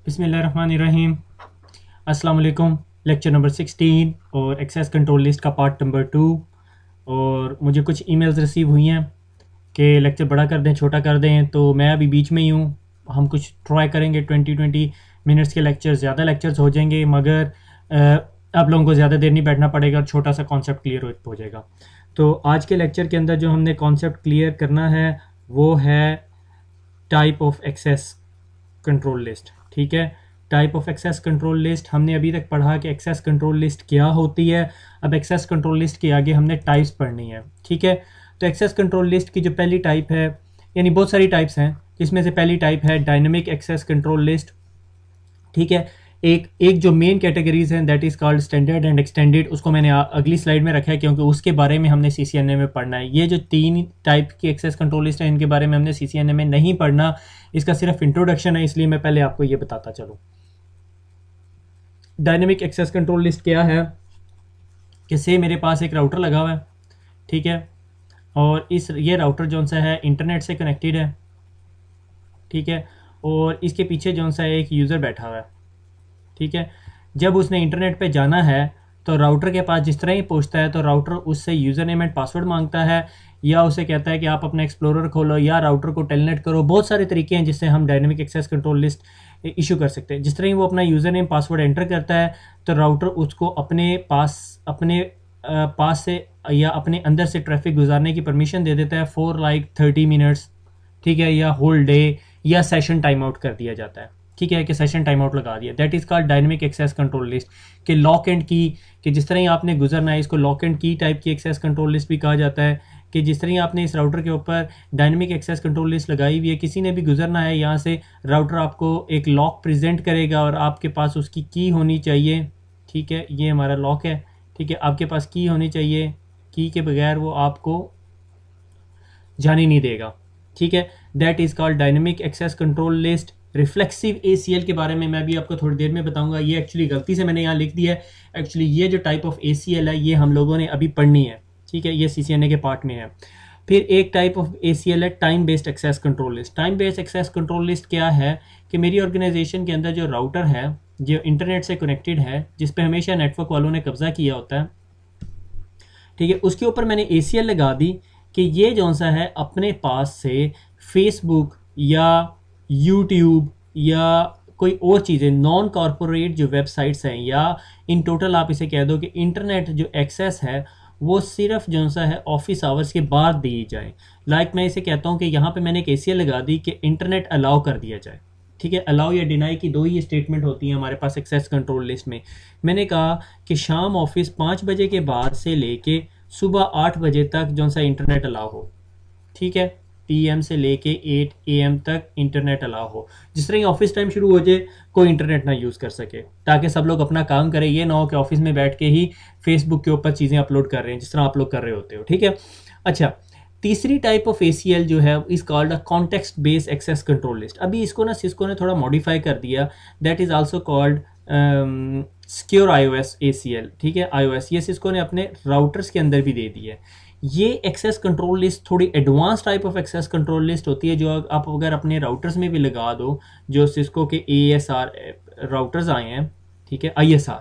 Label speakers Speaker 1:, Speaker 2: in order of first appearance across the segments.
Speaker 1: बिस्मिल्लाहिर्रहमानिर्रहीम। अस्सलाम वालेकुम। लेक्चर नंबर 16 और एक्सेस कंट्रोल लिस्ट का पार्ट नंबर 2। और मुझे कुछ ईमेल्स रिसीव हुई हैं कि लेक्चर बड़ा कर दें, छोटा कर दें, तो मैं अभी बीच में ही हूँ। हम कुछ ट्राई करेंगे 20-20 मिनट्स के लेक्चर, ज़्यादा लेक्चर्स हो जाएंगे मगर आप लोगों को ज़्यादा देर नहीं बैठना पड़ेगा और छोटा सा कॉन्सेप्ट क्लियर हो जाएगा। तो आज के लेक्चर के अंदर जो हमने कॉन्सेप्ट क्लियर करना है वो है type of access control list. ठीक है, type of access control list हमने अभी तक पढ़ा कि एक्सेस कंट्रोल लिस्ट क्या होती है। अब एक्सेस कंट्रोल लिस्ट के आगे हमने टाइप्स पढ़नी है। ठीक है, तो एक्सेस कंट्रोल लिस्ट की जो पहली टाइप है, यानी बहुत सारी टाइप्स हैं, जिसमें से पहली टाइप है डायनेमिक एक्सेस कंट्रोल लिस्ट। ठीक है, एक एक जो मेन कैटेगरीज हैं that is called standard and extended, उसको मैंने अगली स्लाइड में रखा है क्योंकि उसके बारे में हमने सीसीएनए में पढ़ना है। ये जो तीन टाइप की एक्सेस कंट्रोल लिस्ट है इनके बारे में हमने सीसीएनए में नहीं पढ़ना, इसका सिर्फ इंट्रोडक्शन है, इसलिए मैं पहले आपको ये बताता चलूँ। डायनेमिक एक्सेस कंट्रोल लिस्ट क्या है कि से मेरे पास एक राउटर लगा हुआ है। ठीक है, और ये राउटर जो सा है इंटरनेट से कनेक्टेड है। ठीक है, और इसके पीछे जो सा एक यूज़र बैठा हुआ है। ठीक है, जब उसने इंटरनेट पे जाना है तो राउटर के पास जिस तरह ही पहुंचता है तो राउटर उससे यूज़र नेम एंड पासवर्ड मांगता है, या उसे कहता है कि आप अपना एक्सप्लोरर खोलो या राउटर को टेलनेट करो। बहुत सारे तरीके हैं जिससे हम dynamic access control list issue कर सकते हैं। जिस तरह ही वो अपना यूज़र नेम पासवर्ड एंटर करता है तो राउटर उसको अपने पास से या अपने अंदर से ट्रैफिक गुजारने की परमिशन दे देता है फॉर लाइक 30 मिनट्स। ठीक है, या होल डे, या सेशन टाइम आउट कर दिया जाता है। ठीक है, कि सेशन टाइम आउट लगा दिया। That is called dynamic access control list के लॉक एंड की, कि जिस तरह ही आपने गुजरना है, इसको लॉक एंड की टाइप की एक्सेस कंट्रोल लिस्ट भी कहा जाता है। कि जिस तरह ही आपने इस राउटर के ऊपर डायनेमिक एक्सेस कंट्रोल लिस्ट लगाई हुई है, किसी ने भी गुजरना है यहाँ से, राउटर आपको एक लॉक प्रेजेंट करेगा और आपके पास उसकी की होनी चाहिए। ठीक है, ये हमारा लॉक है। ठीक है, आपके पास की होनी चाहिए, की के बगैर वो आपको जाने नहीं देगा। ठीक है, that is called dynamic access control list. Reflexive ACL के बारे में मैं भी आपको थोड़ी देर में बताऊंगा। ये एक्चुअली गलती से मैंने यहाँ लिख दिया है। एक्चुअली ये जो टाइप ऑफ ACL है ये हम लोगों ने अभी पढ़नी है। ठीक है, ये CCNA के पार्ट में है। फिर एक टाइप ऑफ ACL है time based access control list. Time based access control list क्या है कि मेरी ऑर्गेनाइजेशन के अंदर जो राउटर है जो इंटरनेट से कनेक्टेड है, जिस पे हमेशा नेटवर्क वालों ने कब्जा किया होता है, ठीक है, उसके ऊपर मैंने ACL लगा दी कि ये जो सा है अपने पास से फेसबुक या यूट्यूब या कोई और चीज़ें, नॉन कॉरपोरेट जो वेबसाइट्स हैं, या इन टोटल आप इसे कह दो कि इंटरनेट जो एक्सेस है वो सिर्फ जो सा है ऑफिस आवर्स के बाद दी जाए। लाइक मैं इसे कहता हूँ कि यहाँ पे मैंने एक ACL लगा दी कि इंटरनेट अलाउ कर दिया जाए। ठीक है, अलाउ या डिनाई की दो ही स्टेटमेंट होती हैं हमारे पास एक्सेस कंट्रोल लिस्ट में। मैंने कहा कि शाम ऑफिस 5 बजे के बाद से लेके सुबह 8 बजे तक जो सा इंटरनेट अलाउ हो। ठीक है, PM से लेके 8 AM तक इंटरनेट अलाउ हो। जिस तरह ही ऑफिस टाइम शुरू हो जाए कोई इंटरनेट ना यूज़ कर सके, ताकि सब लोग अपना काम करें। ये ना हो कि ऑफिस में बैठ के ही फेसबुक के ऊपर चीज़ें अपलोड कर रहे हैं जिस तरह आप लोग कर रहे होते हो। ठीक है, अच्छा, तीसरी टाइप ऑफ ACL जो है is called a context based access control list. अभी इसको ना सिस्को ने थोड़ा मॉडिफाई कर दिया। That is also called secure iOS ACL। ठीक है, iOS ये सिस्को ने अपने राउटर्स के अंदर भी दे दी है। ये एक्सेस कंट्रोल लिस्ट थोड़ी advance type of access control list होती है, जो आप अगर अपने राउटर्स में भी लगा दो, जो सिस्को के ASR राउटर्स आए हैं। ठीक है, ISR।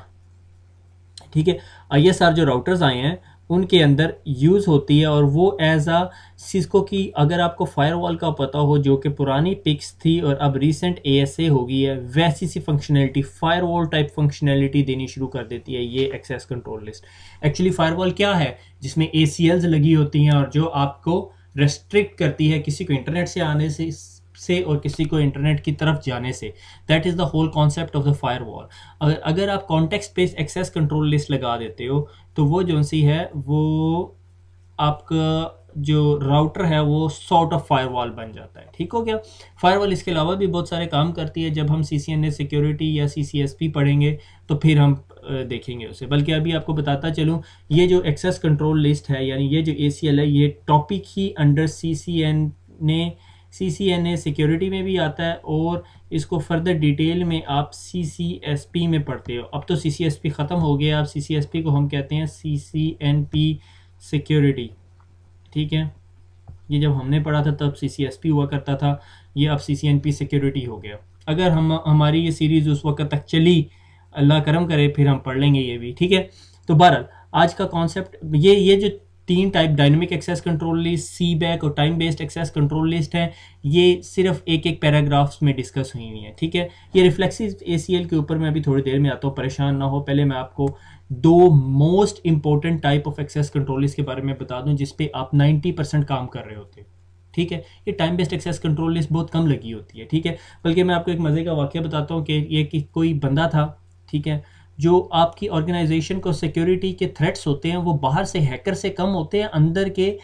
Speaker 1: ठीक है, ISR जो राउटर्स आए हैं उनके अंदर यूज़ होती है, और वो एज आ सिस्को की, अगर आपको फायरवॉल का पता हो जो कि पुरानी पिक्स थी और अब रीसेंट ASA हो गई है, वैसी सी फंक्शनैलिटी, फायरवॉल टाइप फंक्शनैलिटी देनी शुरू कर देती है ये access control list. Actually firewall क्या है, जिसमें ACLs लगी होती हैं और जो आपको रेस्ट्रिक्ट करती है किसी को इंटरनेट से आने से और किसी को इंटरनेट की तरफ जाने से। That is the whole concept of the firewall. अगर आप context based access control list लगा देते हो तो वो जो सी है वो आपका जो राउटर है वो सॉर्ट ऑफ फायरवॉल बन जाता है। ठीक हो गया। फायरवॉल इसके अलावा भी बहुत सारे काम करती है। जब हम CCNA सिक्योरिटी या CCSP पढ़ेंगे तो फिर हम देखेंगे उसे। बल्कि अभी आपको बताता चलूँ, ये जो एक्सेस कंट्रोल लिस्ट है यानी ये जो ACL है, ये टॉपिक ही अंडर CCNA सिक्योरिटी में भी आता है, और इसको फर्दर डिटेल में आप CCSP में पढ़ते हो। अब तो CCSP ख़त्म हो गया, अब CCSP को हम कहते हैं CCNP सिक्योरिटी। ठीक है, ये जब हमने पढ़ा था तब CCSP हुआ करता था, ये अब CCNP सिक्योरिटी हो गया। अगर हम हमारी ये सीरीज उस वक्त तक चली, अल्लाह करम करे, फिर हम पढ़ लेंगे ये भी, ठीक है। तो बहरहाल आज का कॉन्सेप्ट ये जो तीन type dynamic access control list, CBAC और time based access control list है, ये सिर्फ एक एक पैराग्राफ्स में डिस्कस हुई हुई है, ठीक है। ये रिफ्लेक्सिव एसीएल के ऊपर मैं अभी थोड़ी देर में आता हूँ, परेशान ना हो। पहले मैं आपको दो most important type of access control list के बारे में बता दूं जिस पे आप 90% काम कर रहे होते हैं, ठीक है। ये time based access control list बहुत कम लगी होती है, ठीक है। बल्कि मैं आपको एक मज़े का वाक़या बताता हूँ कि ये कि कोई बंदा था, ठीक है, जो आपकी ऑर्गेनाइजेशन को सिक्योरिटी के थ्रेट्स होते हैं वो बाहर से हैकर से कम होते हैं, अंदर के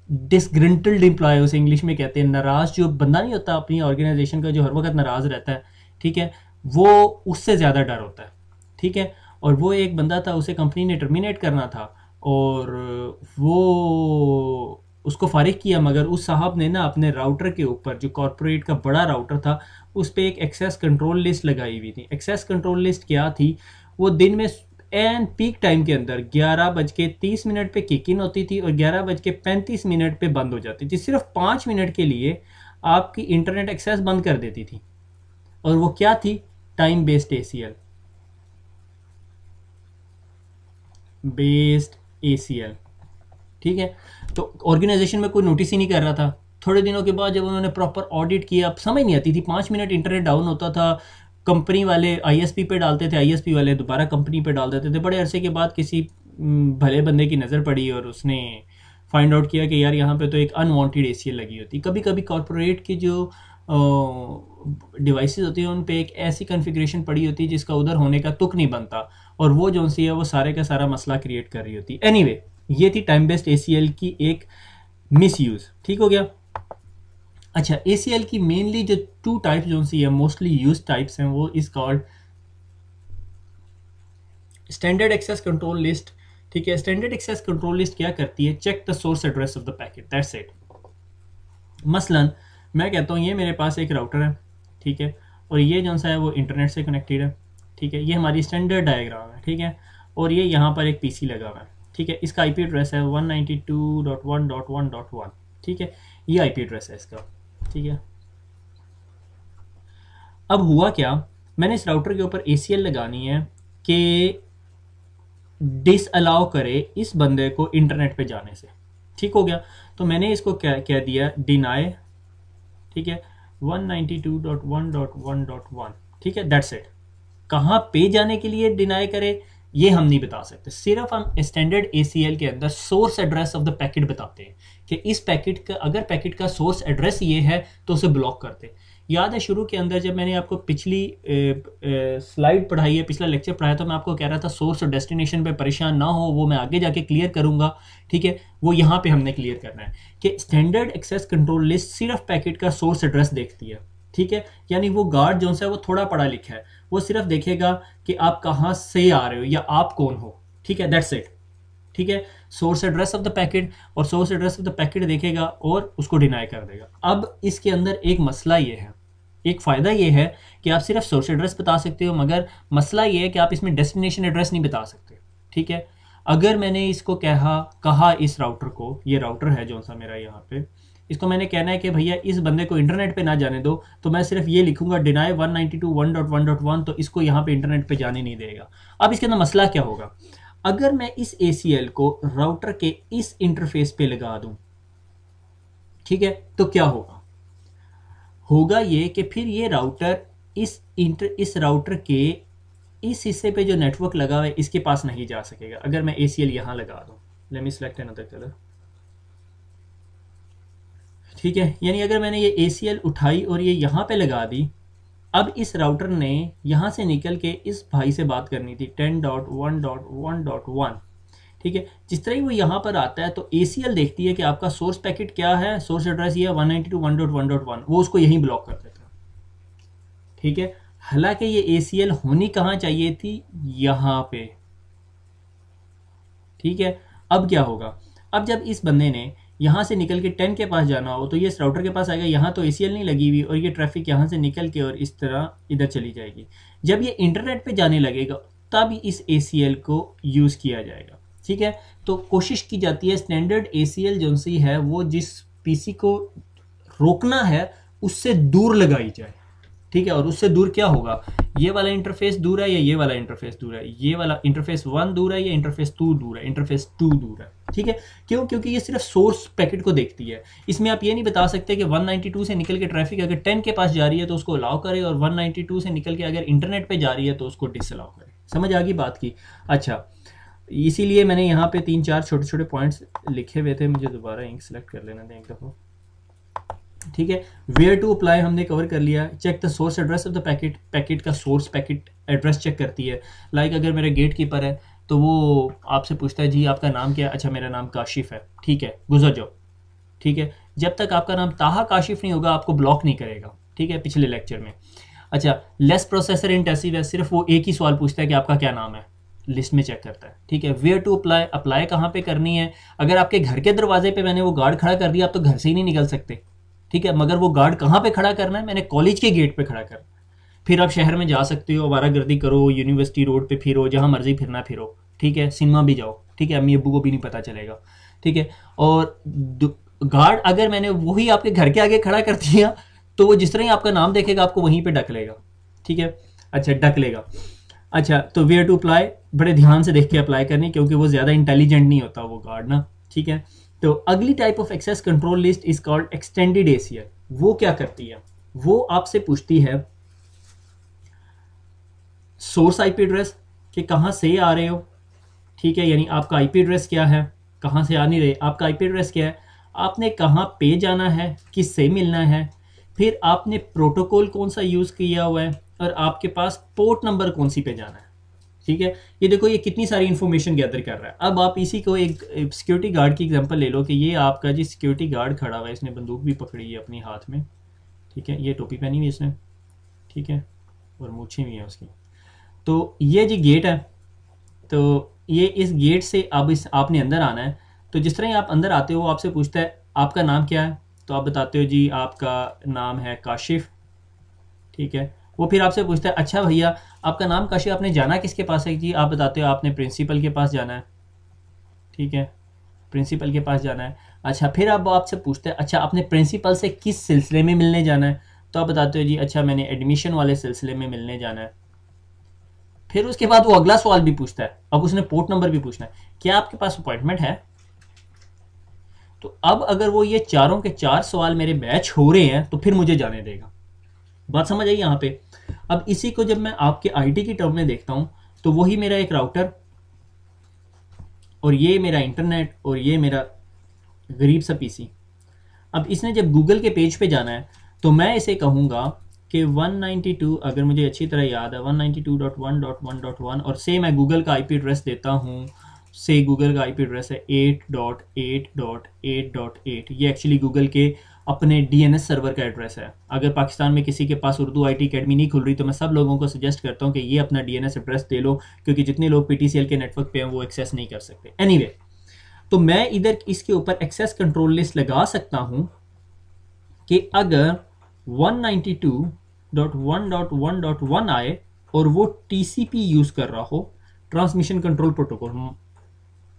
Speaker 1: डिसग्रंटल्ड एम्प्लॉय, उसे इंग्लिश में कहते हैं, नाराज़ जो बंदा नहीं होता अपनी ऑर्गेनाइजेशन का, जो हर वक्त नाराज़ रहता है, ठीक है, वो उससे ज़्यादा डर होता है, ठीक है। और वो एक बंदा था, उसे कंपनी ने टर्मिनेट करना था और वो उसको फारिग किया, मगर उस साहब ने ना अपने राउटर के ऊपर, जो कॉर्पोरेट का बड़ा राउटर था, उस पर एक एक्सेस कंट्रोल लिस्ट लगाई हुई थी। एक्सेस कंट्रोल लिस्ट क्या थी, वो दिन में एन पीक टाइम के अंदर 11:30 पे किक इन होती थी और 11:35 पे बंद हो जाती थी। सिर्फ 5 मिनट के लिए आपकी इंटरनेट एक्सेस बंद कर देती थी। और वो क्या थी? Time based ACL, based ACL, ठीक है। तो ऑर्गेनाइजेशन में कोई नोटिस ही नहीं कर रहा था। थोड़े दिनों के बाद जब उन्होंने प्रॉपर ऑडिट किया, अब समझ नहीं आती थी, 5 मिनट इंटरनेट डाउन होता था, कंपनी वाले आईएसपी पे डालते थे, आईएसपी वाले दोबारा कंपनी पे डाल देते थे। बड़े अरसे के बाद किसी भले बंदे की नज़र पड़ी और उसने फाइंड आउट किया कि यार यहाँ पे तो एक अनवांटेड एसीएल लगी होती। कभी कभी कॉर्पोरेट की जो डिवाइसेस होती है उन पे एक ऐसी कॉन्फ़िगरेशन पड़ी होती है जिसका उधर होने का तुक नहीं बनता, और वो जो सी है वो सारे का सारा मसला क्रिएट कर रही होती है। एनीवे, ये थी टाइम बेस्ड एसीएल की एक मिस यूज़, ठीक हो गया। अच्छा, एसीएल की मेनली जो टू टाइप्स जो सी है मोस्टली यूज टाइप्स हैं, वो is called standard access control list, ठीक है। स्टैंडर्ड एक्सेस कंट्रोल लिस्ट क्या करती है? Check the source address of the packet, that's it. मसलन मैं कहता हूँ ये मेरे पास एक राउटर है, ठीक है, और ये जो सा है वो इंटरनेट से कनेक्टेड है, ठीक है। ये हमारी स्टैंडर्ड डायग्राम है, ठीक है, और ये यहाँ पर एक पीसी लगा हुआ है, ठीक है। इसका आईपी एड्रेस है 192.1.1.1, ठीक है, ये आईपी एड्रेस है इसका, ठीक है। अब हुआ क्या, मैंने इस राउटर के ऊपर एसीएल लगानी है कि डिस अलाउ करे इस बंदे को इंटरनेट पे जाने से, ठीक हो गया। तो मैंने इसको क्या कह दिया, डिनाई, ठीक है, 192.1.1.1, ठीक है, दैट्स इट। कहाँ पे जाने के लिए डिनाई करे ये हम नहीं बता सकते, सिर्फ हम स्टैंडर्ड एसीएल के अंदर source address of the packet बताते हैं कि इस पैकेट का, अगर पैकेट का सोर्स एड्रेस ये है तो उसे ब्लॉक करते। याद है शुरू के अंदर जब मैंने आपको पिछली स्लाइड पढ़ाई है, पिछला लेक्चर पढ़ाया, तो मैं आपको कह रहा था सोर्स और डेस्टिनेशन पे परेशान ना हो, वो मैं आगे जाके क्लियर करूंगा, ठीक है। वो यहाँ पे हमने क्लियर करना है कि स्टैंडर्ड एक्सेस कंट्रोल लिस्ट सिर्फ पैकेट का सोर्स एड्रेस देखती है, ठीक है। यानी वो गार्ड जो है वो थोड़ा पढ़ा लिखा है, वो सिर्फ देखेगा कि आप कहाँ से आ रहे हो या आप कौन हो, ठीक है, दैट्स इट, ठीक है। Source address of the packet, और source address of the packet देखेगा और उसको डिनाई कर देगा। अब इसके अंदर एक मसला ये है, एक फ़ायदा ये है कि आप सिर्फ सोर्स एड्रेस बता सकते हो, मगर मसला ये है कि आप इसमें डेस्टिनेशन एड्रेस नहीं बता सकते, ठीक है। अगर मैंने इसको कहा इस राउटर को, ये राउटर है जो सा मेरा यहाँ पे, इसको मैंने कहना है कि भैया इस बंदे को इंटरनेट पे ना जाने दो, तो मैं सिर्फ ये लिखूंगा डिनाई 192.1.1.1, तो इसको यहाँ पे इंटरनेट पे जाने नहीं देगा। अब इसके अंदर मसला क्या होगा, अगर मैं इस एसीएल को राउटर के इस इंटरफेस पे लगा दूं, ठीक है, तो क्या होगा ये कि फिर ये राउटर इस राउटर के इस हिस्से पे जो नेटवर्क लगा हुआ है इसके पास नहीं जा सकेगा। अगर मैं एसीएल यहां लगा दूं, let me select another colour, ठीक है, यानी अगर मैंने ये एसीएल उठाई और ये यहां पे लगा दी, अब इस राउटर ने यहां से निकल के इस भाई से बात करनी थी 10.1.1.1, ठीक है। जिस तरह ही वो यहां पर आता है तो एसीएल देखती है कि आपका सोर्स पैकेट क्या है, सोर्स एड्रेस ये है 192.1.1.1, वो उसको यहीं ब्लॉक कर देता है, ठीक है। हालांकि ये एसीएल होनी कहां चाहिए थी, यहां पे, ठीक है। अब क्या होगा, अब जब इस बंदे ने यहाँ से निकल के 10 के पास जाना हो तो ये इस राउटर के पास आएगा, यहाँ तो एसीएल नहीं लगी हुई और ये ट्रैफिक यहाँ से निकल के और इस तरह इधर चली जाएगी। जब ये इंटरनेट पे जाने लगेगा तब इस एसीएल को यूज़ किया जाएगा, ठीक है। तो कोशिश की जाती है स्टैंडर्ड एसीएल जो सी है वो जिस पीसी को रोकना है उससे दूर लगाई जाए, ठीक है, और उससे दूर क्या होगा, ये वाला इंटरफेस दूर है या ये वाला इंटरफेस दूर है, ये वाला इंटरफेस 1 दूर है या इंटरफेस 2 दूर है, इंटरफेस 2 दूर है। ठीक है, क्यों, क्योंकि ये सिर्फ सोर्स पैकेट को देखती है। इसमें आप ये नहीं बता सकते कि 192 से निकल के ट्रैफिक अगर 10 के पास जा रही है तो उसको अलाउ करे, और 192 से निकल के अगर इंटरनेट पे जा रही है तो उसको डिसअलाउ करे। समझ आ गई बात की। अच्छा, इसीलिए मैंने यहाँ पे 3-4 छोटे छोटे पॉइंट्स लिखे हुए थे, मुझे दोबारा इंक सेलेक्ट कर लेना दें एक दफ़ा। ठीक है, वेयर टू अप्लाई हमने कवर कर लिया। Check the source address of the packet, packet का सोर्स पैकेट एड्रेस चेक करती है। लाइक अगर मेरा गेट कीपर है तो वो आपसे पूछता है जी आपका नाम क्या है, अच्छा मेरा नाम काशिफ है, ठीक है गुजर जाओ। ठीक है, जब तक आपका नाम ताहा काशिफ नहीं होगा आपको ब्लॉक नहीं करेगा। ठीक है, पिछले लेक्चर में। अच्छा, लेस प्रोसेसर इंटेंसिव है, सिर्फ वो एक ही सवाल पूछता है कि आपका क्या नाम है, लिस्ट में चेक करता है। ठीक है, वेयर टू अप्लाई, अप्लाई कहाँ पे करनी है। अगर आपके घर के दरवाजे पे मैंने वो गार्ड खड़ा कर दिया आप तो घर से ही नहीं निकल सकते। ठीक है, मगर वो गार्ड कहाँ पे खड़ा करना है, मैंने कॉलेज के गेट पे खड़ा करना। फिर आप शहर में जा सकते हो, आवारागर्दी करो, यूनिवर्सिटी रोड पे फिरो, जहाँ मर्जी फिरना फिरो। ठीक है, सिनेमा भी जाओ। ठीक है, अम्मी अब्बू को भी नहीं पता चलेगा। ठीक है, और गार्ड अगर मैंने वही आपके घर के आगे खड़ा कर दिया तो वो जिस तरह ही आपका नाम देखेगा आपको वहीं पे डक लेगा। ठीक है, अच्छा डक लेगा। अच्छा, तो वेयर टू अप्लाई बड़े ध्यान से देख के अप्लाई करनी, क्योंकि वो ज़्यादा इंटेलिजेंट नहीं होता वो गार्ड ना। ठीक है, तो अगली type of access control list is called extended ACL। वो क्या करती है, वो आपसे पूछती है सोर्स IP एड्रेस कि कहाँ से आ रहे हो। ठीक है, यानी आपका IP एड्रेस क्या है, कहाँ से आ नहीं रहे, आपका IP एड्रेस क्या है, आपने कहाँ पे जाना है, किससे मिलना है, फिर आपने प्रोटोकॉल कौन सा यूज़ किया हुआ है, और आपके पास पोर्ट नंबर कौन सी पे जाना है। ठीक है, ये देखो ये कितनी सारी इन्फॉर्मेशन गैदर कर रहा है। अब आप इसी को एक सिक्योरिटी गार्ड की एग्जांपल ले लो कि ये आपका जी सिक्योरिटी गार्ड खड़ा हुआ है, इसने बंदूक भी पकड़ी है अपनी हाथ में। ठीक है, ये टोपी पहनी हुई इसने। ठीक है, और मूछें भी हैं उसकी। तो ये जी गेट है, तो ये इस गेट से अब इस आपने अंदर आना है। तो जिस तरह ही आप अंदर आते हो आपसे पूछता है आपका नाम क्या है, तो आप बताते हो जी आपका नाम है काशिफ। ठीक है, वो फिर आपसे पूछता है अच्छा भैया आपका नाम काशिफ, आपने जाना किसके पास है जी, आप बताते हो आपने प्रिंसिपल के पास जाना है। ठीक है, प्रिंसिपल के पास जाना है। अच्छा, फिर अब आपसे पूछते हैं अच्छा आपने प्रिंसिपल से किस सिलसिले में मिलने जाना है, तो आप बताते हो जी अच्छा मैंने एडमिशन वाले सिलसिले में मिलने जाना है। फिर उसके बाद वो अगला सवाल भी पूछता है, अब उसने पोर्ट नंबर भी पूछना है, क्या आपके पास अपॉइंटमेंट है। तो अब अगर वो ये चारों के चार सवाल मेरे मैच हो रहे हैं तो फिर मुझे जाने देगा। बात समझ आई यहाँ पे। अब इसी को जब मैं आपके IT की टर्म में देखता हूं तो वही मेरा एक राउटर, और ये मेरा इंटरनेट, और ये मेरा गरीब सा PC। अब इसने जब गूगल के पेज पे जाना है तो मैं इसे कहूँगा कि 192, अगर मुझे अच्छी तरह याद है 192.1.1.1, और से मैं गूगल का IP एड्रेस देता हूँ, से गूगल का IP एड्रेस है 8.8.8.8। ये एक्चुअली गूगल के अपने DNS सर्वर का एड्रेस है। अगर पाकिस्तान में किसी के पास उर्दू IT अकेडमी नहीं खुल रही तो मैं सब लोगों को सजेस्ट करता हूँ कि ये अपना DNS एड्रेस दे लो, क्योंकि जितने लोग PTCL के नेटवर्क पे हैं वो एक्सेस नहीं कर सकते। एनीवे, तो मैं इधर इसके ऊपर एक्सेस कंट्रोल लिस्ट लगा सकता हूं कि अगर 192.1.1.1 आए और वो TCP यूज कर रहा हो, transmission control protocol.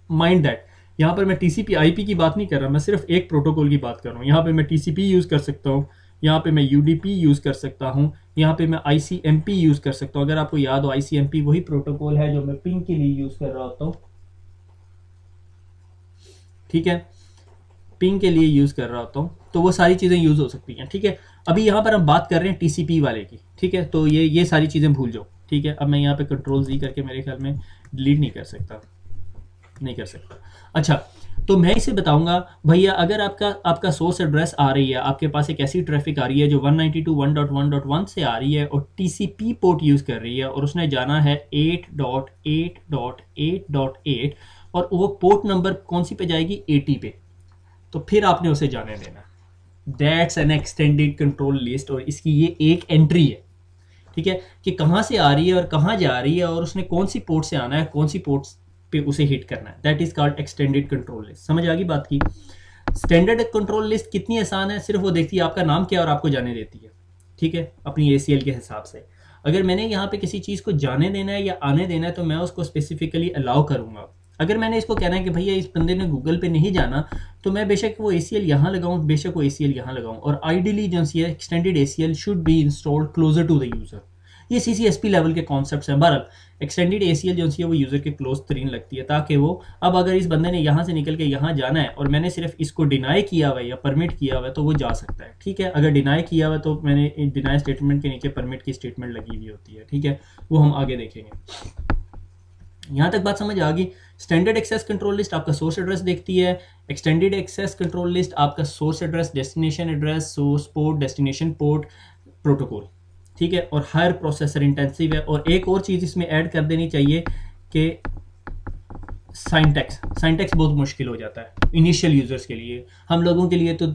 Speaker 1: Mind that यहां पर मैं TCP IP की बात नहीं कर रहा, मैं सिर्फ एक प्रोटोकॉल की बात कर रहा हूं। यहां पे मैं TCP यूज कर सकता हूं, यहाँ पे मैं UDP यूज कर सकता हूं, यहाँ पे मैं ICMP यूज कर सकता हूं। अगर आपको याद हो ICMP वही प्रोटोकॉल है जो मैं पिंग के लिए यूज कर रहा होता हूं। ठीक है, पिंग के लिए यूज कर रहा होता हूँ, तो वो सारी चीजें यूज हो सकती हैं। ठीक है, अभी यहाँ पर हम बात कर रहे हैं TCP वाले की। ठीक है, तो ये सारी चीजें भूल जाओ। ठीक है, अब मैं यहाँ पे कंट्रोल Z करके मेरे ख्याल में डिलीट नहीं कर सकता। अच्छा, तो मैं इसे बताऊंगा भैया अगर आपका सोर्स एड्रेस आ रही है, आपके पास एक ऐसी ट्रैफिक आ रही है जो 192.1.1.1 से आ रही है और TCP पोर्ट यूज कर रही है, और उसने जाना है 8.8.8.8, और वो पोर्ट नंबर कौन सी पे जाएगी, 80 पे, तो फिर आपने उसे जाने देना। That's an extended control list, और इसकी ये एक एंट्री है। ठीक है, कि कहाँ से आ रही है और कहाँ जा रही है, और उसने कौन सी पोर्ट से आना है, कौन सी पोर्ट पे उसे हिट करना है। That is called extended control list. समझ आ गई बात की। स्टैंडर्ड कंट्रोल लिस्ट कितनी आसान है, सिर्फ वो देखती है आपका नाम क्या और आपको जाने देती है। ठीक है, अपनी ACL के हिसाब से। अगर मैंने यहाँ पे किसी चीज को जाने देना है या आने देना है तो मैं उसको स्पेसिफिकली अलाउ करूंगा। अगर मैंने इसको कहना है कि भैया इस बंदे ने गूगल पे नहीं जाना, तो मैं बेशक वो ACL यहाँ लगाऊं, बेशक वो ACL यहाँ लगाऊं, और आइडियली जो है extended ACL should be installed closer to the user. ये CCSP लेवल के कॉन्सेप्ट्स हैं। बहरहाल एक्सटेंडेड ACL जो है वो यूज़र के क्लोज तरीन लगती है, ताकि वो अब अगर इस बंदे ने यहाँ से निकल के यहाँ जाना है और मैंने सिर्फ इसको डिनाई किया हुआ है या परमिट किया हुआ है तो वो जा सकता है, ठीक है। अगर डिनाई किया हुआ है तो मैंने डिनाई स्टेटमेंट के नीचे परमिट की स्टेटमेंट लगी हुई होती है, ठीक है, वो हम आगे देखेंगे। यहाँ तक बात समझ आ गई। स्टैंडर्ड एक्सेस कंट्रोल लिस्ट आपका सोर्स एड्रेस देखती है, एक्सटेंडेड एक्सेस कंट्रोल लिस्ट आपका source address, destination address, source port, destination port, protocol, ठीक है, और हर प्रोसेसर इंटेंसिव है। और एक और चीज़ इसमें ऐड कर देनी चाहिए कि साइंटेक्स बहुत मुश्किल हो जाता है इनिशियल यूजर्स के लिए। हम लोगों के लिए तो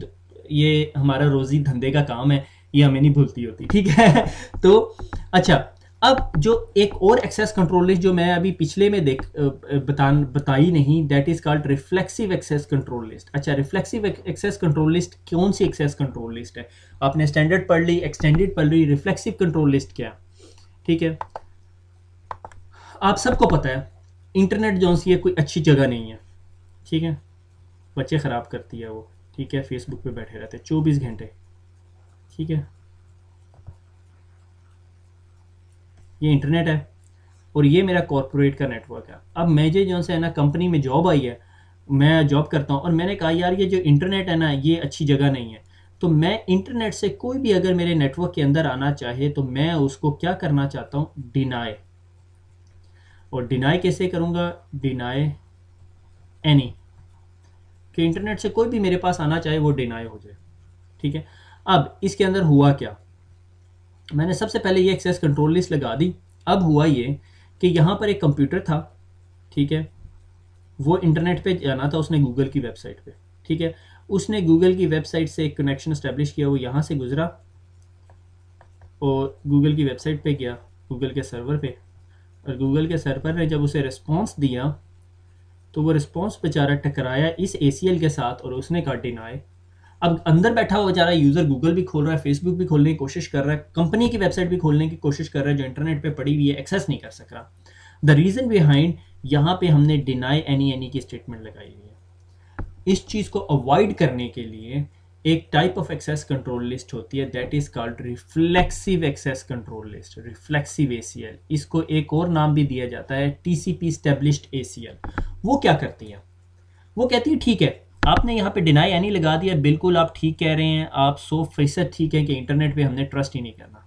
Speaker 1: ये हमारा रोजी धंधे का काम है, ये हमें नहीं भूलती होती, ठीक है। तो अच्छा, अब जो एक और एक्सेस कंट्रोल लिस्ट जो मैं अभी पिछले में बताई नहीं, that is called reflexive access control list. अच्छा, रिफ्लेक्सिव एक्सेस कंट्रोल लिस्ट कौन सी एक्सेस कंट्रोल लिस्ट है? आपने स्टैंडर्ड पढ़ ली, एक्सटेंडेड पढ़ ली, रिफ्लेक्सिव कंट्रोल लिस्ट क्या, ठीक है। आप सबको पता है इंटरनेट जो सी है कोई अच्छी जगह नहीं है, ठीक है, बच्चे ख़राब करती है वो, ठीक है, फेसबुक पे बैठे रहते हैं 24 घंटे, ठीक है। ये इंटरनेट है और ये मेरा कॉर्पोरेट का नेटवर्क है। अब मुझे जो है ना कंपनी में जॉब आई है, मैं जॉब करता हूँ और मैंने कहा यार ये जो इंटरनेट है ना ये अच्छी जगह नहीं है, तो मैं इंटरनेट से कोई भी अगर मेरे नेटवर्क के अंदर आना चाहे तो मैं उसको क्या करना चाहता हूँ, डिनाई। और डिनाई कैसे करूँगा? डिनाई एनी, कि इंटरनेट से कोई भी मेरे पास आना चाहे वो डिनाई हो जाए, ठीक है। अब इसके अंदर हुआ क्या, मैंने सबसे पहले ये एक्सेस कंट्रोल लिस्ट लगा दी। अब हुआ ये कि यहाँ पर एक कंप्यूटर था, ठीक है, वो इंटरनेट पे जाना था उसने गूगल की वेबसाइट पे, ठीक है। उसने गूगल की वेबसाइट से एक कनेक्शन एस्टेब्लिश किया, वो यहाँ से गुजरा और गूगल की वेबसाइट पे गया, गूगल के सर्वर पे, और गूगल के सर्वर ने जब उसे रिस्पॉन्स दिया तो वो रिस्पॉन्स बेचारा टकराया इस ACL के साथ और उसने कहा डिनाई। अब अंदर बैठा हुआ बेचारा यूजर गूगल भी खोल रहा है, फेसबुक भी खोलने की कोशिश कर रहा है, कंपनी की वेबसाइट भी खोलने की कोशिश कर रहा है जो इंटरनेट पे पड़ी हुई है, एक्सेस नहीं कर सक रहा। द रीजन बिहाइंड, यहाँ पे हमने डिनाई एनी की स्टेटमेंट लगाई हुई है। इस चीज को अवॉइड करने के लिए एक type of access control list होती है, that is called reflexive access control list, reflexive ACL। इसको एक और नाम भी दिया जाता है TCP स्टैब्लिश्ड ACL। वो क्या करती है? वो कहती है ठीक है, आपने यहाँ पे डिनाई एनी लगा दिया, बिल्कुल आप ठीक कह रहे हैं, आप 100% ठीक है कि इंटरनेट पे हमने ट्रस्ट ही नहीं करना।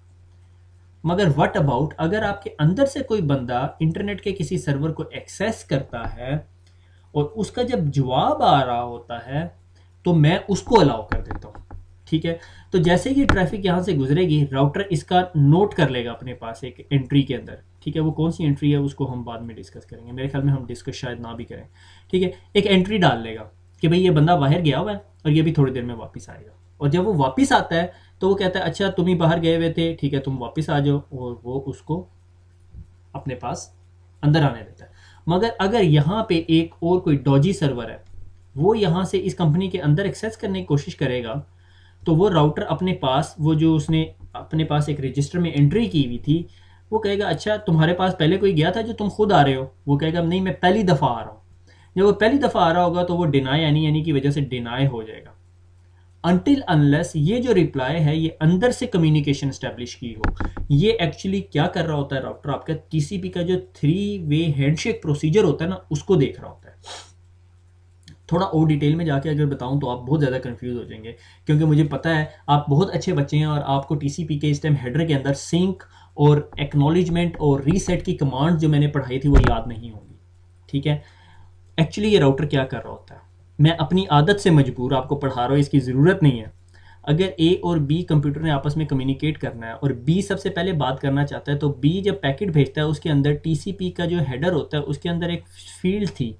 Speaker 1: मगर व्हाट अबाउट अगर आपके अंदर से कोई बंदा इंटरनेट के किसी सर्वर को एक्सेस करता है और उसका जब जवाब आ रहा होता है तो मैं उसको अलाउ कर देता हूँ, ठीक है। तो जैसे ही ट्रैफिक यहाँ से गुजरेगी, राउटर इसका नोट कर लेगा अपने पास एक एंट्री के अंदर, ठीक है। वो कौन सी एंट्री है उसको हम बाद में डिस्कस करेंगे, मेरे ख्याल में हम डिस्कस शायद ना भी करें, ठीक है। एक एंट्री डाल लेगा कि भाई ये बंदा बाहर गया हुआ है और ये भी थोड़ी देर में वापस आएगा, और जब वो वापस आता है तो वो कहता है अच्छा तुम ही बाहर गए हुए थे, ठीक है, तुम वापस आ जाओ, और वो उसको अपने पास अंदर आने देता है। मगर अगर यहाँ पे एक और कोई डॉजी सर्वर है, वो यहाँ से इस कंपनी के अंदर एक्सेस करने की कोशिश करेगा, तो वो राउटर अपने पास वो जो उसने अपने पास एक रजिस्टर में एंट्री की हुई थी, वो कहेगा अच्छा तुम्हारे पास पहले कोई गया था जो तुम खुद आ रहे हो? वो कहेगा नहीं मैं पहली दफ़ा आ रहा हूँ। जब वो पहली दफ़ा आ रहा होगा तो वो डिनाई एनी की वजह से डिनाई हो जाएगा, अनटिल अनलेस ये जो रिप्लाई है ये अंदर से कम्युनिकेशन स्टैब्लिश की हो। ये एक्चुअली क्या कर रहा होता है राउटर, आपका TCP का जो 3 वे हैंडशेक प्रोसीजर होता है ना, उसको देख रहा होता है। थोड़ा और डिटेल में जाके अगर बताऊं तो आप बहुत ज़्यादा कंफ्यूज हो जाएंगे, क्योंकि मुझे पता है आप बहुत अच्छे बच्चे हैं और आपको TCP के इस टाइम हेडर के अंदर सिंक और एक्नॉलेजमेंट और रीसेट की कमांड जो मैंने पढ़ाई थी वो याद नहीं होंगी, ठीक है। एक्चुअली ये राउटर क्या कर रहा होता है, मैं अपनी आदत से मजबूर आपको पढ़ा रहा हूँ, इसकी ज़रूरत नहीं है। अगर A और B कंप्यूटर ने आपस में कम्युनिकेट करना है और B सबसे पहले बात करना चाहता है, तो B जब पैकेट भेजता है उसके अंदर TCP का जो हेडर होता है उसके अंदर एक फील्ड थी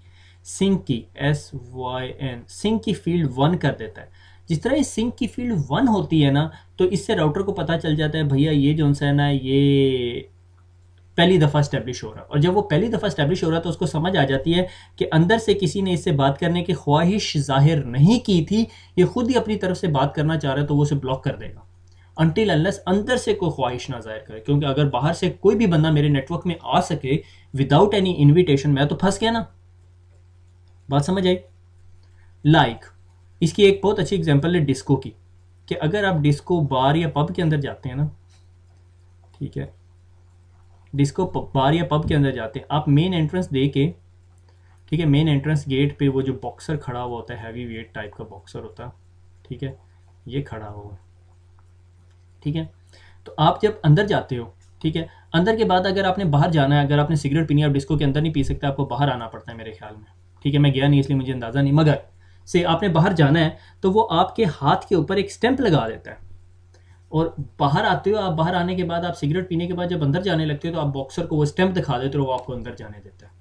Speaker 1: सिंक की, SYN, सिंक की फील्ड 1 कर देता है। जिस तरह इस सिंक की फील्ड 1 होती है ना, तो इससे राउटर को पता चल जाता है भैया ये जो है ना ये पहली दफ़ा स्टैब्लिश हो रहा है। और जब वो पहली दफ़ा स्टैब्लिश हो रहा है तो उसको समझ आ जाती है कि अंदर से किसी ने इससे बात करने की ख्वाहिश जाहिर नहीं की थी, ये खुद ही अपनी तरफ से बात करना चाह रहा है, तो वो उसे ब्लॉक कर देगा अनटिल अनलेस अंदर से कोई ख्वाहिश ना जाहिर करे। क्योंकि अगर बाहर से कोई भी बंदा मेरे नेटवर्क में आ सके विदाउट एनी इन्विटेशन, मैं तो फंस गया ना, बात समझ आई? लाइक इसकी एक बहुत अच्छी एग्जांपल है डिस्को की, कि अगर आप डिस्को बार या पब के अंदर जाते हैं ना, ठीक है, डिस्को बार या पब के अंदर जाते हैं, आप मेन एंट्रेंस दे के, ठीक है, मेन एंट्रेंस गेट पे वो जो बॉक्सर खड़ा हुआ होता है, हैवी वेट टाइप का बॉक्सर होता है, ठीक है, ये खड़ा हुआ है, ठीक है, तो आप जब अंदर जाते हो, ठीक है, अंदर के बाद अगर आपने बाहर जाना है, अगर आपने सिगरेट पीनी है, आप डिस्को के अंदर नहीं पी सकते, आपको बाहर आना पड़ता है मेरे ख्याल में, ठीक है, मैं गया नहीं इसलिए मुझे अंदाज़ा नहीं, मगर से आपने बाहर जाना है तो वो आपके हाथ के ऊपर एक स्टैंप लगा देता है, और बाहर आते हो, आप बाहर आने के बाद आप सिगरेट पीने के बाद जब अंदर जाने लगते हो तो आप बॉक्सर को वो स्टैंप दिखा देते हो, वो आपको अंदर जाने देता है।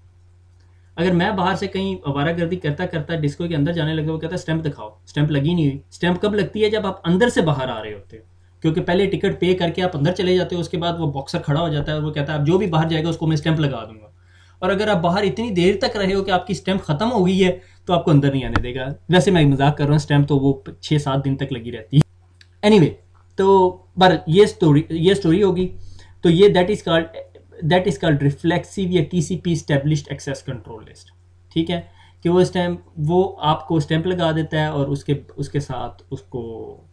Speaker 1: अगर मैं बाहर से कहीं आवारागर्दी करता करता डिस्को के अंदर जाने लगा, वो कहता है स्टैंप दिखाओ, स्टैंप लगी नहीं हुई। स्टैंप कब लगती है? जब आप अंदर से बाहर आ रहे होते हो, क्योंकि पहले टिकट पे करके आप अंदर चले जाते हो, उसके बाद वो बॉक्सर खड़ा हो जाता है और वो कहता है आप जो भी बाहर जाएगा उसको मैं स्टैंप लगा दूंगा। और अगर आप बाहर इतनी देर तक रहे हो कि आपकी स्टैंप खत्म हो गई है तो आपको अंदर नहीं आने देगा। वैसे मैं मजाक कर रहा हूँ, स्टैंप तो वो 6-7 दिन तक लगी रहती है। एनीवे, तो पर ये स्टोरी होगी। तो ये दैट इज कॉल्ड रिफ्लेक्सिव या TCP established access control list, ठीक है, कि वो स्टैम्प वो आपको स्टैंप लगा देता है और उसके साथ उसको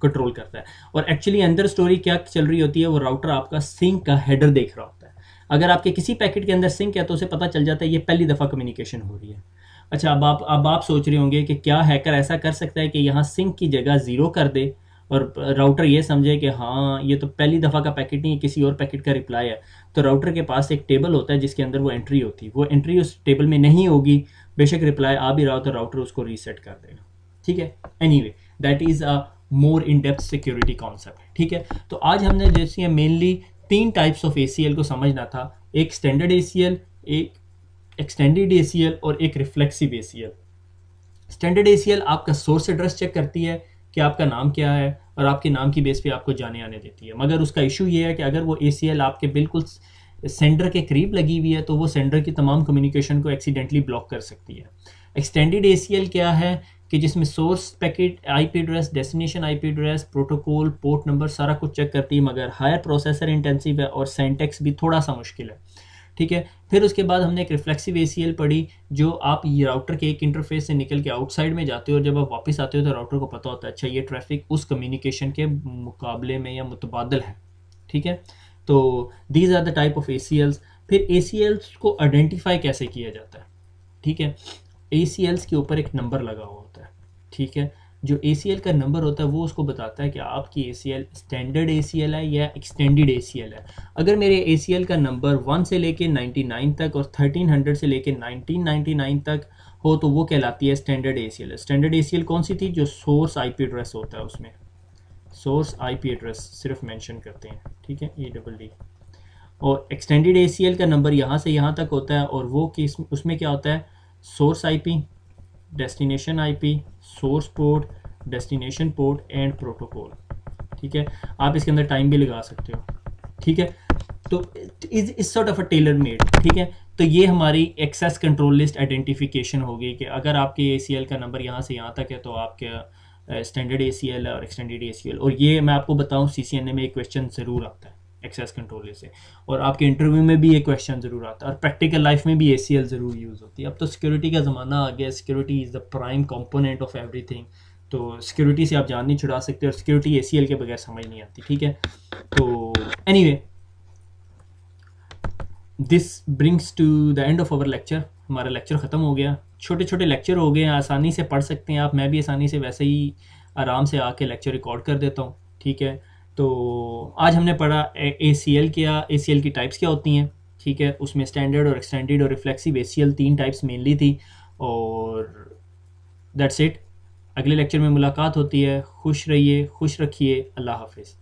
Speaker 1: कंट्रोल करता है। और एक्चुअली अंदर स्टोरी क्या चल रही होती है, वो राउटर आपका सिंक का हेडर देख रहा होता है। अगर आपके किसी पैकेट के अंदर सिंक है तो उसे पता चल जाता है ये पहली दफ़ा कम्युनिकेशन हो रही है। अच्छा, अब आप सोच रहे होंगे कि क्या हैकर ऐसा कर सकता है कि यहाँ सिंक की जगह ज़ीरो कर दे और राउटर ये समझे कि हाँ ये तो पहली दफ़ा का पैकेट नहीं है, किसी और पैकेट का रिप्लाई है। तो राउटर के पास एक टेबल होता है जिसके अंदर वो एंट्री होती है, वो एंट्री उस टेबल में नहीं होगी, बेशक रिप्लाई आ भी रहा हो तो राउटर उसको रीसेट कर देगा, ठीक है। Anyway, that is a more in depth security concept, ठीक है। तो आज हमने जैसे मेनली 3 टाइप्स ऑफ ACL को समझना था, एक स्टैंडर्ड ACL, एक एक्सटेंडेड ACL और एक रिफ्लेक्सिव ACL। स्टैंडर्ड ACL आपका सोर्स एड्रेस चेक करती है कि आपका नाम क्या है और आपके नाम की बेस पे आपको जाने आने देती है, मगर उसका इशू ये है कि अगर वो ACL आपके बिल्कुल सेंडर के करीब लगी हुई है तो वो सेंडर की तमाम कम्युनिकेशन को एक्सीडेंटली ब्लॉक कर सकती है। एक्सटेंडेड ACL क्या है कि जिसमें source packet IP address, destination IP address, protocol, port number सारा कुछ चेक करती है, मगर हायर प्रोसेसर इंटेंसिव है और सिंटैक्स भी थोड़ा सा मुश्किल है, ठीक है। फिर उसके बाद हमने एक रिफ्लेक्सिव ACL पढ़ी, जो आप ये राउटर के एक इंटरफेस से निकल के आउटसाइड में जाते हो और जब आप वापस आते हो तो राउटर को पता होता है अच्छा ये ट्रैफिक उस कम्युनिकेशन के मुकाबले में या मुतबादल है, ठीक है। तो these are the type of ACLs। फिर ACLs को आइडेंटिफाई कैसे किया जाता है, ठीक है। ACLs के ऊपर एक नंबर लगा हुआ होता है, ठीक है। जो ACL का नंबर होता है वो उसको बताता है कि आपकी ACL स्टैंडर्ड ACL है या एक्सटेंडेड ACL है। अगर मेरे ACL का नंबर 1 से लेके 99 तक और 1300 से लेके 1999 तक हो तो वो कहलाती है स्टैंडर्ड ACL। स्टैंडर्ड ACL कौन सी थी? जो सोर्स IP एड्रेस होता है, उसमें सोर्स IP एड्रेस सिर्फ मेंशन करते हैं, ठीक है, EDD। और एक्सटेंडेड ACL का नंबर यहाँ से यहाँ तक होता है और वो किस उसमें क्या होता है? Source IP, destination IP, source port, destination port and protocol, ठीक है। आप इसके अंदर टाइम भी लगा सकते हो, ठीक है। तो is sort of a tailor made, ठीक है। तो ये हमारी एक्सेस कंट्रोल लिस्ट आइडेंटिफिकेशन होगी कि अगर आपके ACL का नंबर यहाँ से यहाँ तक है तो आपके स्टैंडर्ड ACL है और एक्सटेंडेड ACL। और ये मैं आपको बताऊँ CCNA में एक क्वेश्चन ज़रूर आता है एक्सेस कंट्रोल से, और आपके इंटरव्यू में भी ये क्वेश्चन ज़रूर आता है, और प्रैक्टिकल लाइफ में भी ACL ज़रूर यूज़ होती है। अब तो सिक्योरिटी का ज़माना आ गया, security is the prime component of everything. तो सिक्योरिटी से आप जान नहीं छुड़ा सकते और सिक्योरिटी ACL के बगैर समझ नहीं आती, ठीक है। तो anyway, this brings to the end of our lecture. हमारा लेक्चर ख़त्म हो गया, छोटे छोटे लेक्चर हो गए, आसानी से पढ़ सकते हैं आप। मैं भी आसानी से वैसे ही आराम से आके लेक्चर रिकॉर्ड कर देता हूँ, ठीक है। तो आज हमने पढ़ा ACL क्या, ACL की टाइप्स क्या होती हैं, ठीक है। उसमें स्टैंडर्ड और एक्सटेंडेड और रिफ्लेक्सिव ACL 3 टाइप्स मेनली थी, और दैट्स इट। अगले लेक्चर में मुलाकात होती है। खुश रहिए, खुश रखिए, अल्लाह हाफिज़।